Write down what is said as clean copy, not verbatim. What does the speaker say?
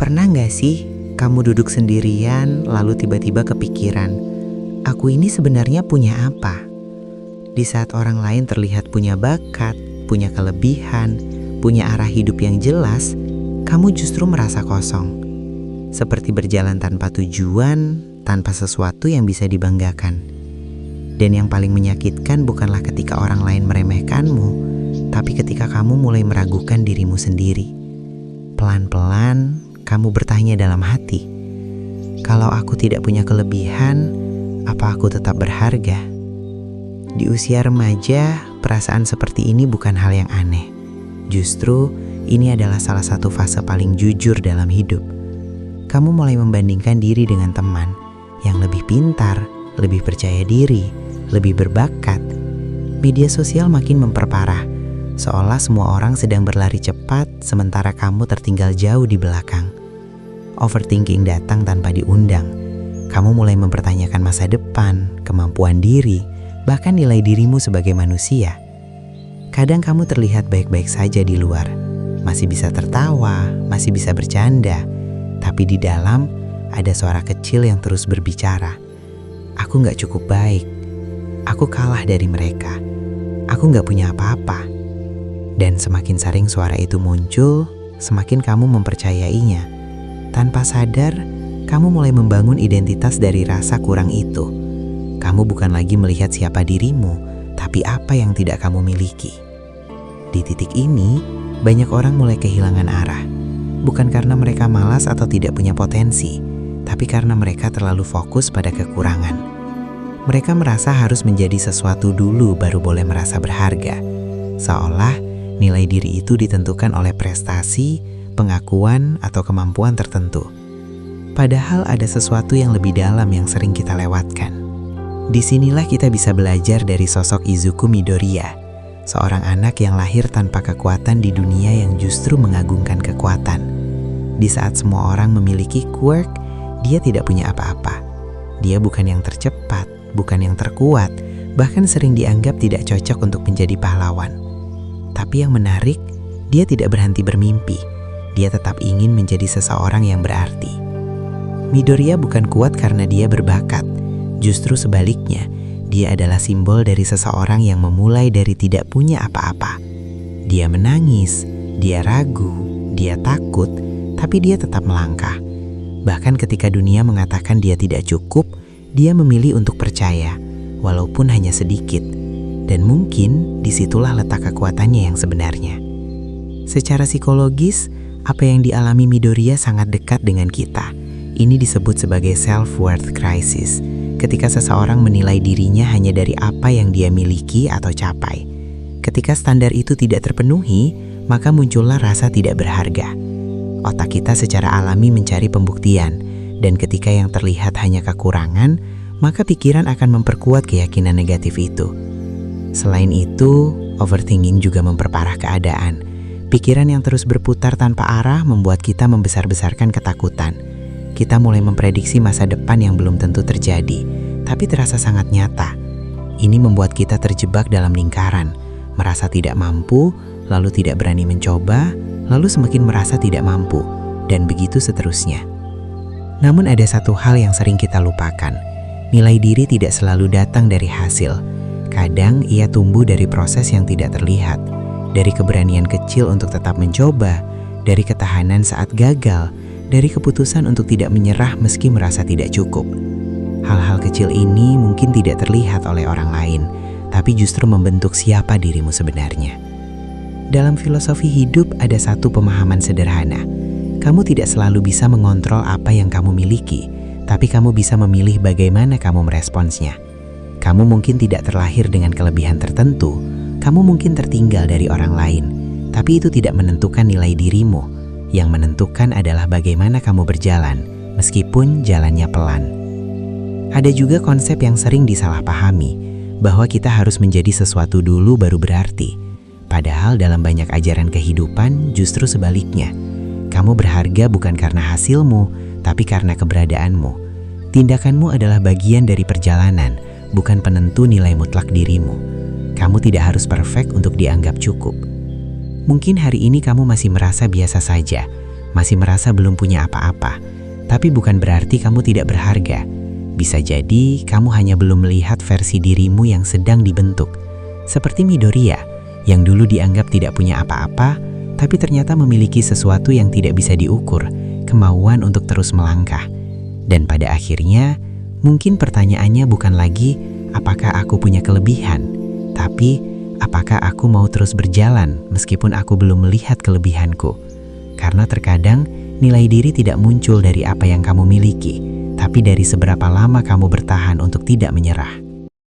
Pernah nggak sih kamu duduk sendirian lalu tiba-tiba kepikiran, aku ini sebenarnya punya apa? Di saat orang lain terlihat punya bakat, punya kelebihan, punya arah hidup yang jelas, kamu justru merasa kosong. Seperti berjalan tanpa tujuan, tanpa sesuatu yang bisa dibanggakan. Dan yang paling menyakitkan bukanlah ketika orang lain meremehkanmu, tapi ketika kamu mulai meragukan dirimu sendiri. Pelan-pelan, kamu bertanya dalam hati, kalau aku tidak punya kelebihan, apa aku tetap berharga? Di usia remaja, perasaan seperti ini bukan hal yang aneh. Justru, ini adalah salah satu fase paling jujur dalam hidup. Kamu mulai membandingkan diri dengan teman yang lebih pintar, lebih percaya diri, lebih berbakat. Media sosial makin memperparah, seolah semua orang sedang berlari cepat sementara kamu tertinggal jauh di belakang. Overthinking datang tanpa diundang. Kamu mulai mempertanyakan masa depan, kemampuan diri, bahkan nilai dirimu sebagai manusia. Kadang kamu terlihat baik-baik saja di luar, masih bisa tertawa, masih bisa bercanda, tapi di dalam ada suara kecil yang terus berbicara. Aku gak cukup baik, aku kalah dari mereka, aku gak punya apa-apa. Dan semakin sering suara itu muncul, semakin kamu mempercayainya. Tanpa sadar, kamu mulai membangun identitas dari rasa kurang itu. Kamu bukan lagi melihat siapa dirimu, tapi apa yang tidak kamu miliki. Di titik ini, banyak orang mulai kehilangan arah. Bukan karena mereka malas atau tidak punya potensi, tapi karena mereka terlalu fokus pada kekurangan. Mereka merasa harus menjadi sesuatu dulu baru boleh merasa berharga. Seolah nilai diri itu ditentukan oleh prestasi, pengakuan, atau kemampuan tertentu. Padahal ada sesuatu yang lebih dalam yang sering kita lewatkan. Disinilah kita bisa belajar dari sosok Izuku Midoriya, seorang anak yang lahir tanpa kekuatan di dunia yang justru mengagungkan kekuatan. Di saat semua orang memiliki quirk, dia tidak punya apa-apa. Dia bukan yang tercepat, bukan yang terkuat, bahkan sering dianggap tidak cocok untuk menjadi pahlawan. Tapi yang menarik, dia tidak berhenti bermimpi. Dia tetap ingin menjadi seseorang yang berarti. Midoriya bukan kuat karena dia berbakat. Justru sebaliknya, dia adalah simbol dari seseorang yang memulai dari tidak punya apa-apa. Dia menangis, dia ragu, dia takut, tapi dia tetap melangkah. Bahkan ketika dunia mengatakan dia tidak cukup, dia memilih untuk percaya, walaupun hanya sedikit. Dan mungkin disitulah letak kekuatannya yang sebenarnya. Secara psikologis, apa yang dialami Midoriya sangat dekat dengan kita. Ini disebut sebagai self-worth crisis, ketika seseorang menilai dirinya hanya dari apa yang dia miliki atau capai. Ketika standar itu tidak terpenuhi, maka muncullah rasa tidak berharga. Otak kita secara alami mencari pembuktian, dan ketika yang terlihat hanya kekurangan, maka pikiran akan memperkuat keyakinan negatif itu. Selain itu, overthinking juga memperparah keadaan. Pikiran yang terus berputar tanpa arah membuat kita membesar-besarkan ketakutan. Kita mulai memprediksi masa depan yang belum tentu terjadi, tapi terasa sangat nyata. Ini membuat kita terjebak dalam lingkaran, merasa tidak mampu, lalu tidak berani mencoba, lalu semakin merasa tidak mampu, dan begitu seterusnya. Namun ada satu hal yang sering kita lupakan. Nilai diri tidak selalu datang dari hasil. Kadang ia tumbuh dari proses yang tidak terlihat, dari keberanian kecil untuk tetap mencoba, dari ketahanan saat gagal, dari keputusan untuk tidak menyerah meski merasa tidak cukup. Hal-hal kecil ini mungkin tidak terlihat oleh orang lain, tapi justru membentuk siapa dirimu sebenarnya. Dalam filosofi hidup ada satu pemahaman sederhana. Kamu tidak selalu bisa mengontrol apa yang kamu miliki, tapi kamu bisa memilih bagaimana kamu meresponsnya. Kamu mungkin tidak terlahir dengan kelebihan tertentu, kamu mungkin tertinggal dari orang lain, tapi itu tidak menentukan nilai dirimu. Yang menentukan adalah bagaimana kamu berjalan, meskipun jalannya pelan. Ada juga konsep yang sering disalahpahami, bahwa kita harus menjadi sesuatu dulu baru berarti. Padahal dalam banyak ajaran kehidupan justru sebaliknya. Kamu berharga bukan karena hasilmu, tapi karena keberadaanmu. Tindakanmu adalah bagian dari perjalanan, bukan penentu nilai mutlak dirimu. Kamu tidak harus perfect untuk dianggap cukup. Mungkin hari ini kamu masih merasa biasa saja, masih merasa belum punya apa-apa. Tapi bukan berarti kamu tidak berharga. Bisa jadi kamu hanya belum melihat versi dirimu yang sedang dibentuk. Seperti Midoriya, yang dulu dianggap tidak punya apa-apa, tapi ternyata memiliki sesuatu yang tidak bisa diukur, kemauan untuk terus melangkah. Dan pada akhirnya, mungkin pertanyaannya bukan lagi apakah aku punya kelebihan, tapi apakah aku mau terus berjalan meskipun aku belum melihat kelebihanku. Karena terkadang nilai diri tidak muncul dari apa yang kamu miliki, tapi dari seberapa lama kamu bertahan untuk tidak menyerah.